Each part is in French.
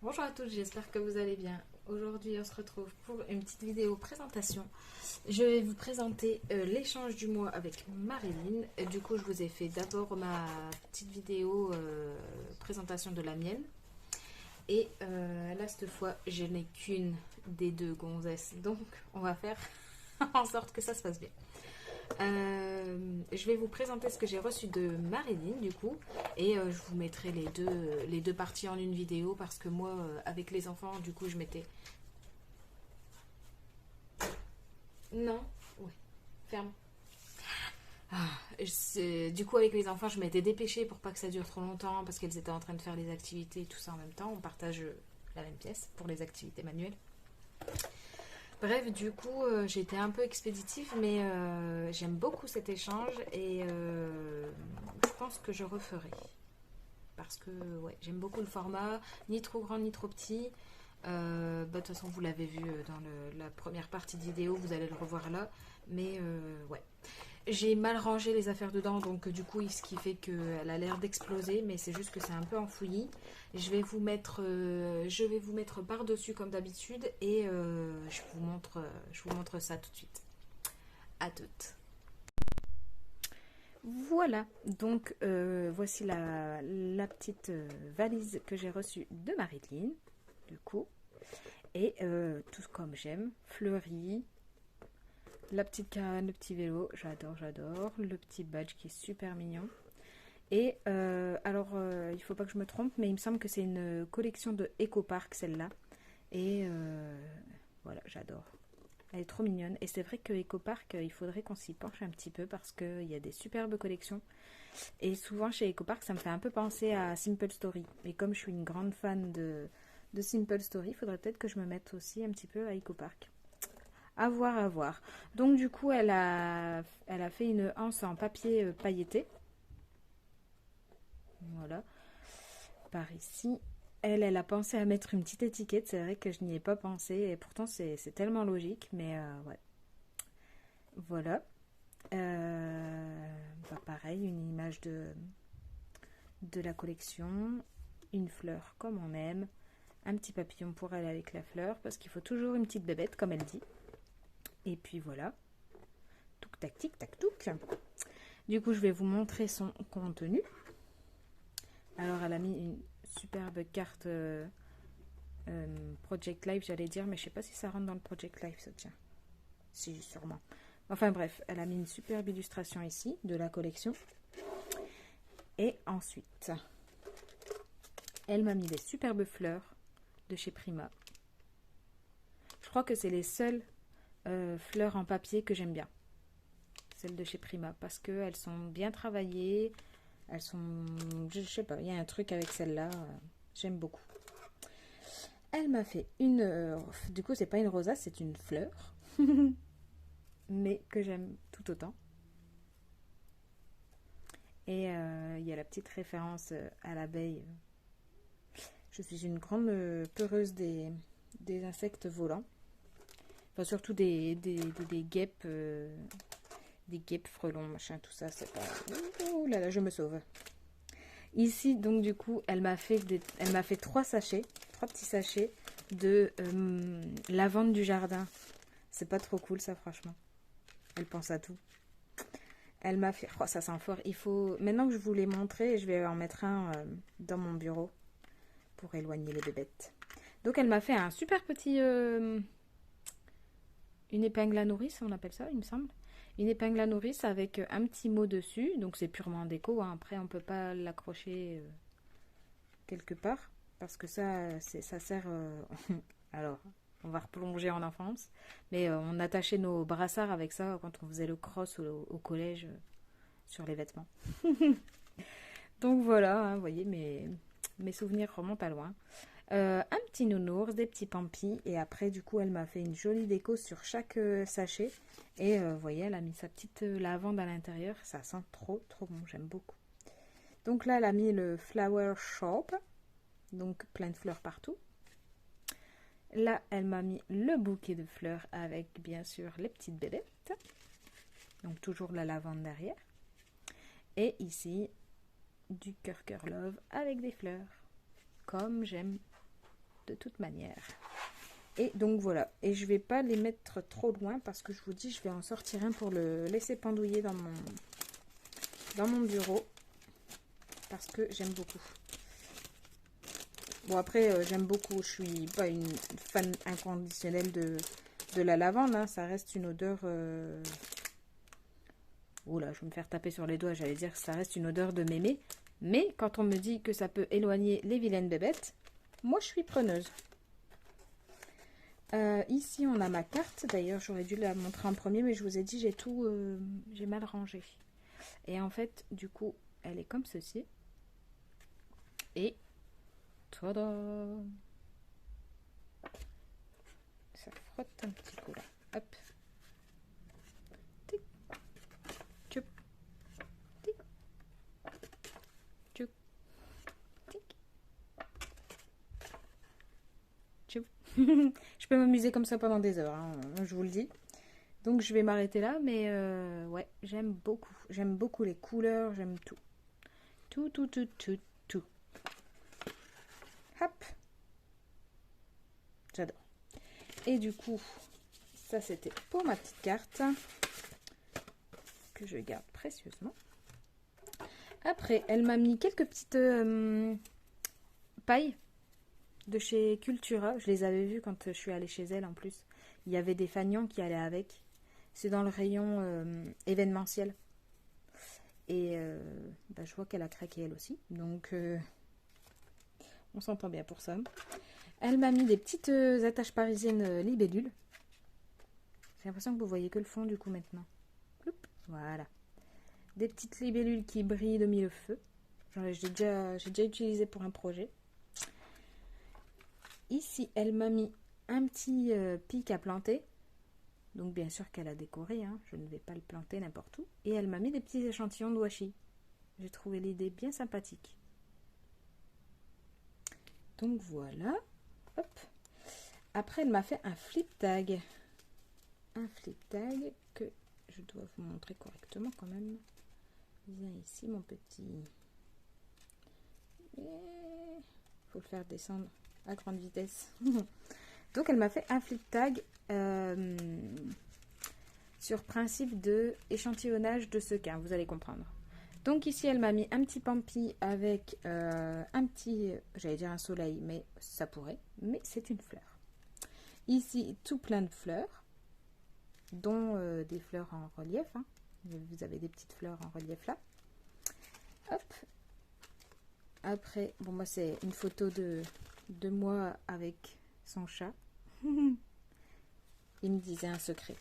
Bonjour à tous, j'espère que vous allez bien. Aujourd'hui, on se retrouve pour une petite vidéo présentation. Je vais vous présenter l'échange du mois avec Marilyn. Du coup, je vous ai fait d'abord ma petite vidéo présentation de la mienne. Et là, cette fois, je n'ai qu'une des deux gonzesses. Donc, on va faire en sorte que ça se passe bien. Je vais vous présenter ce que j'ai reçu de Marilyn du coup et je vous mettrai les deux parties en une vidéo parce que moi avec les enfants du coup je m'étais... Non. Ouais. Ferme. Du coup avec les enfants je m'étais dépêchée pour pas que ça dure trop longtemps parce qu'elles étaient en train de faire les activités et tout ça en même temps. On partage la même pièce pour les activités manuelles. Bref, du coup, j'ai été un peu expéditive, mais j'aime beaucoup cet échange et je pense que je referai. Parce que ouais, j'aime beaucoup le format, ni trop grand ni trop petit. De toute façon, vous l'avez vu dans la première partie de vidéo, vous allez le revoir là. Mais ouais, j'ai mal rangé les affaires dedans, donc du coup, ce qui fait qu'elle a l'air d'exploser, mais c'est juste que c'est un peu enfoui. Je vais vous mettre par-dessus comme d'habitude et je vous montre ça tout de suite. À toutes. Voilà, donc voici la petite valise que j'ai reçue de Marilyn, du coup. Et tout comme j'aime, fleurie, la petite canne, le petit vélo, j'adore, j'adore. Le petit badge qui est super mignon. Et il faut pas que je me trompe, mais il me semble que c'est une collection de Eco Park, celle-là. Et voilà, j'adore. Elle est trop mignonne. Et c'est vrai que Eco Park, il faudrait qu'on s'y penche un petit peu parce qu'il y a des superbes collections. Et souvent chez Eco Park, ça me fait un peu penser à Simple Story. Et comme je suis une grande fan de Simple Story, il faudrait peut-être que je me mette aussi un petit peu à Eco Park. À voir, à voir. Donc du coup, elle a fait une anse en papier pailleté. Voilà, par ici. Elle a pensé à mettre une petite étiquette. C'est vrai que je n'y ai pas pensé. Et pourtant, c'est tellement logique. Mais ouais. Voilà. Pareil, une image de la collection. Une fleur comme on aime. Un petit papillon pour aller avec la fleur. Parce qu'il faut toujours une petite bébête, comme elle dit. Et puis voilà. Touc tac tic tac touc. Du coup, je vais vous montrer son contenu. Alors, elle a mis une superbe carte Project Life, j'allais dire, mais je sais pas si ça rentre dans le Project Life, ça tient. Si, sûrement. Enfin bref, elle a mis une superbe illustration ici de la collection. Et ensuite, elle m'a mis des superbes fleurs de chez Prima. Je crois que c'est les seules fleurs en papier que j'aime bien. Celles de chez Prima, parce qu'elles sont bien travaillées. Elles sont... Je sais pas, il y a un truc avec celle-là. J'aime beaucoup. Elle m'a fait une... du coup, c'est pas une rosace, c'est une fleur. Mais que j'aime tout autant. Et il y a la petite référence à l'abeille. Je suis une grande peureuse des insectes volants. Enfin, surtout des guêpes. Des guêpes, frelons, machin, tout ça. C'est pas... Oh là là, je me sauve. Ici, donc, du coup, elle m'a fait 3 sachets. 3 petits sachets de lavande du jardin. C'est pas trop cool, ça, franchement. Elle pense à tout. Elle m'a fait... Oh, ça sent fort. Il faut... Maintenant que je vous l'ai montré, je vais en mettre un dans mon bureau pour éloigner les bébêtes. Donc, elle m'a fait un super petit... une épingle à nourrice, on appelle ça, il me semble. Une épingle à nourrice avec un petit mot dessus. Donc, c'est purement déco. Hein. Après, on peut pas l'accrocher quelque part. Parce que ça sert... Alors, on va replonger en enfance. Mais on attachait nos brassards avec ça quand on faisait le cross au collège sur les vêtements. Donc voilà, hein, vous voyez, mes souvenirs remontent à loin. Un petit nounours, des petits pampis. Et après, du coup, elle m'a fait une jolie déco sur chaque sachet. Et vous voyez, elle a mis sa petite lavande à l'intérieur. Ça sent trop, trop bon. J'aime beaucoup. Donc là, elle a mis le Flower Shop. Donc plein de fleurs partout. Là, elle m'a mis le bouquet de fleurs avec, bien sûr, les petites bébêtes. Donc toujours la lavande derrière. Et ici, du cœur cœur love avec des fleurs. Comme j'aime. de toute manière. Et donc voilà, et je vais pas les mettre trop loin parce que je vous dis, je vais en sortir un pour le laisser pendouiller dans mon bureau parce que j'aime beaucoup. Bon après, j'aime beaucoup, je suis pas une fan inconditionnelle de la lavande, hein. Ça reste une odeur... Oula, je vais me faire taper sur les doigts, j'allais dire que ça reste une odeur de mémé. Mais quand on me dit que ça peut éloigner les vilaines bébêtes, moi je suis preneuse. Ici, on a ma carte. D'ailleurs, j'aurais dû la montrer en premier, mais je vous ai dit, j'ai mal rangé. Et en fait, du coup, elle est comme ceci. Et, tada! Ça frotte un petit coup là. Hop. Tic. Tchoup. Tic. Tchoup. Tic. Tchoup. Je peux m'amuser comme ça pendant des heures, hein, je vous le dis. Donc je vais m'arrêter là, mais ouais, j'aime beaucoup. J'aime beaucoup les couleurs, j'aime tout. Tout, tout, tout, tout, tout. Hop. J'adore. Et du coup, ça c'était pour ma petite carte, que je garde précieusement. Après, elle m'a mis quelques petites pailles de chez Cultura. Je les avais vues quand je suis allée chez elle en plus. Il y avait des fanions qui allaient avec. C'est dans le rayon événementiel. Et bah, je vois qu'elle a craqué elle aussi. Donc on s'entend bien pour ça. Elle m'a mis des petites attaches parisiennes libellules. J'ai l'impression que vous voyez que le fond du coup maintenant. Voilà. Des petites libellules qui brillent de mille feux. J'ai déjà utilisé pour un projet. Ici, elle m'a mis un petit pic à planter. Donc bien sûr qu'elle a décoré, hein. Je ne vais pas le planter n'importe où. Et elle m'a mis des petits échantillons de washi. J'ai trouvé l'idée bien sympathique. Donc voilà. Hop. Après, elle m'a fait un flip tag. Un flip tag que je dois vous montrer correctement quand même. Viens ici mon petit. Il faut le faire descendre à grande vitesse. Donc elle m'a fait un flip tag sur principe de échantillonnage de sequins, vous allez comprendre. Donc ici elle m'a mis un petit pampi avec un petit, j'allais dire un soleil, mais ça pourrait, mais c'est une fleur. Ici tout plein de fleurs, dont des fleurs en relief, hein. Vous avez des petites fleurs en relief là. Hop. Après, bon moi c'est une photo de moi avec son chat. Il me disait un secret.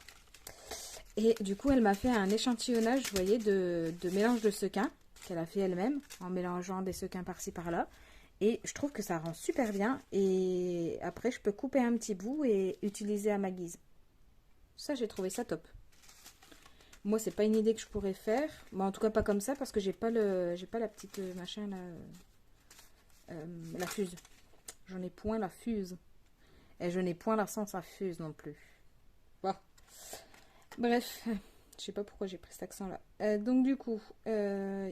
Et du coup, elle m'a fait un échantillonnage, vous voyez, de mélange de sequins qu'elle a fait elle-même, en mélangeant des sequins par-ci par-là. Et je trouve que ça rend super bien. Et après, je peux couper un petit bout et utiliser à ma guise. Ça, j'ai trouvé ça top. Moi, c'est pas une idée que je pourrais faire. Bon, en tout cas, pas comme ça, parce que j'ai pas la petite machin là, la fuse. J'en ai point la fuse. Et je n'ai point la sens à fuse non plus. Bon. Bref, je sais pas pourquoi j'ai pris cet accent là. Donc du coup,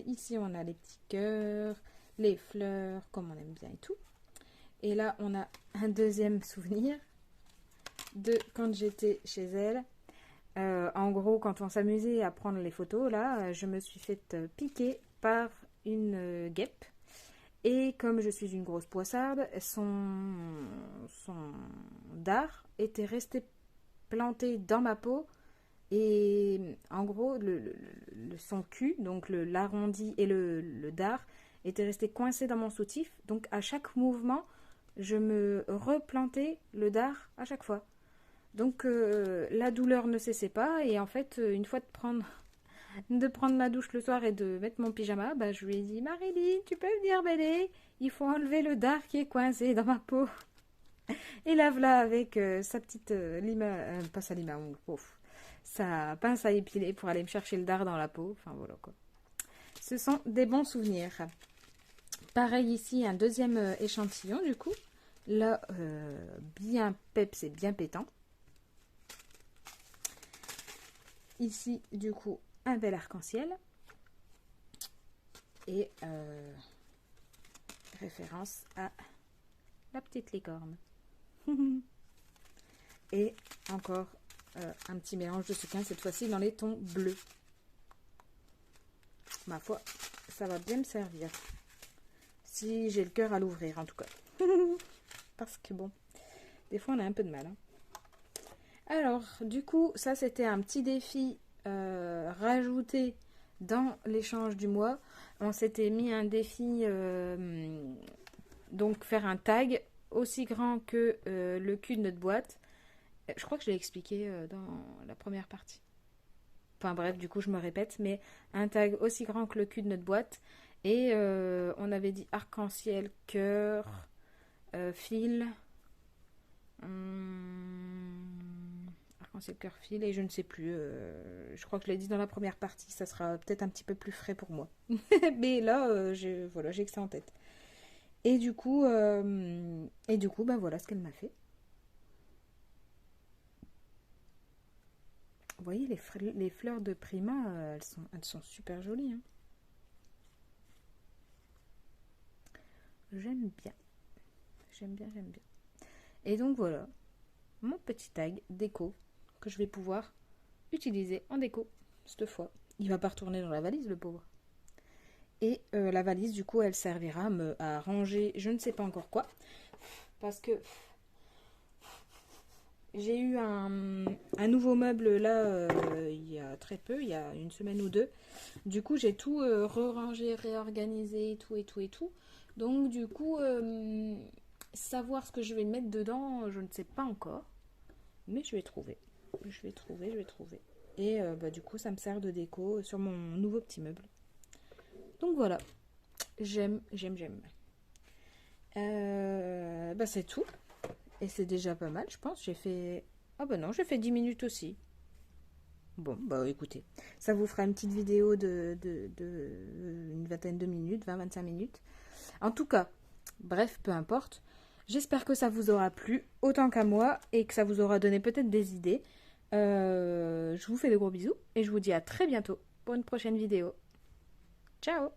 ici on a les petits cœurs, les fleurs, comme on aime bien et tout. Et là on a un deuxième souvenir de quand j'étais chez elle. En gros, quand on s'amusait à prendre les photos, là, je me suis fait piquer par une guêpe. Et comme je suis une grosse poissarde, son dard était resté planté dans ma peau. Et en gros, son cul, donc l'arrondi et le dard, étaient restés coincés dans mon soutif. Donc à chaque mouvement, je me replantais le dard à chaque fois. Donc la douleur ne cessait pas. Et en fait, une fois de prendre ma douche le soir et de mettre mon pyjama, bah, je lui ai dit, Marilyn, tu peux venir m'aider? Il faut enlever le dard qui est coincé dans ma peau. Et là, voilà, avec sa petite lima, pas sa lima, sa pince à épiler pour aller me chercher le dard dans la peau. Enfin, voilà quoi. Ce sont des bons souvenirs. Pareil ici, un deuxième échantillon du coup. Là, bien peps et bien pétant. Ici, du coup, un bel arc-en-ciel. Et référence à la petite licorne. Et encore un petit mélange de sequins, cette fois-ci dans les tons bleus. Ma foi, ça va bien me servir. Si j'ai le cœur à l'ouvrir, en tout cas. Parce que bon, des fois on a un peu de mal. Hein. Alors, du coup, ça c'était un petit défi rajouté dans l'échange du mois. On s'était mis un défi, donc faire un tag aussi grand que le cul de notre boîte. Je crois que je l'ai expliqué dans la première partie. Enfin bref, du coup je me répète, mais un tag aussi grand que le cul de notre boîte. Et on avait dit arc-en-ciel, cœur, fil, arc-en-ciel, cœur, fil, et je ne sais plus. Je crois que je l'ai dit dans la première partie, ça sera peut-être un petit peu plus frais pour moi. Mais là, voilà, j'ai que ça en tête. Et du coup, bah voilà ce qu'elle m'a fait. Vous voyez, les fleurs de Prima, elles sont super jolies. Hein. J'aime bien. J'aime bien, j'aime bien. Et donc voilà, mon petit tag déco que je vais pouvoir utiliser en déco cette fois. Il va pas retourner dans la valise, le pauvre. Et la valise, du coup, elle servira à ranger je ne sais pas encore quoi. Parce que j'ai eu un nouveau meuble là il y a très peu, il y a une semaine ou deux. Du coup, j'ai tout re-rangé, réorganisé, tout et tout et tout. Donc, du coup, savoir ce que je vais mettre dedans, je ne sais pas encore. Mais je vais trouver. Je vais trouver. Et bah, du coup, ça me sert de déco sur mon nouveau petit meuble. Donc voilà. J'aime. Bah, c'est tout. Et c'est déjà pas mal, je pense. J'ai fait... Ah bah non, j'ai fait 10 minutes aussi. Bon, bah écoutez. Ça vous fera une petite vidéo de une vingtaine de minutes, 20-25 minutes. En tout cas, bref, peu importe. J'espère que ça vous aura plu autant qu'à moi et que ça vous aura donné peut-être des idées. Je vous fais de gros bisous et je vous dis à très bientôt pour une prochaine vidéo. Ciao!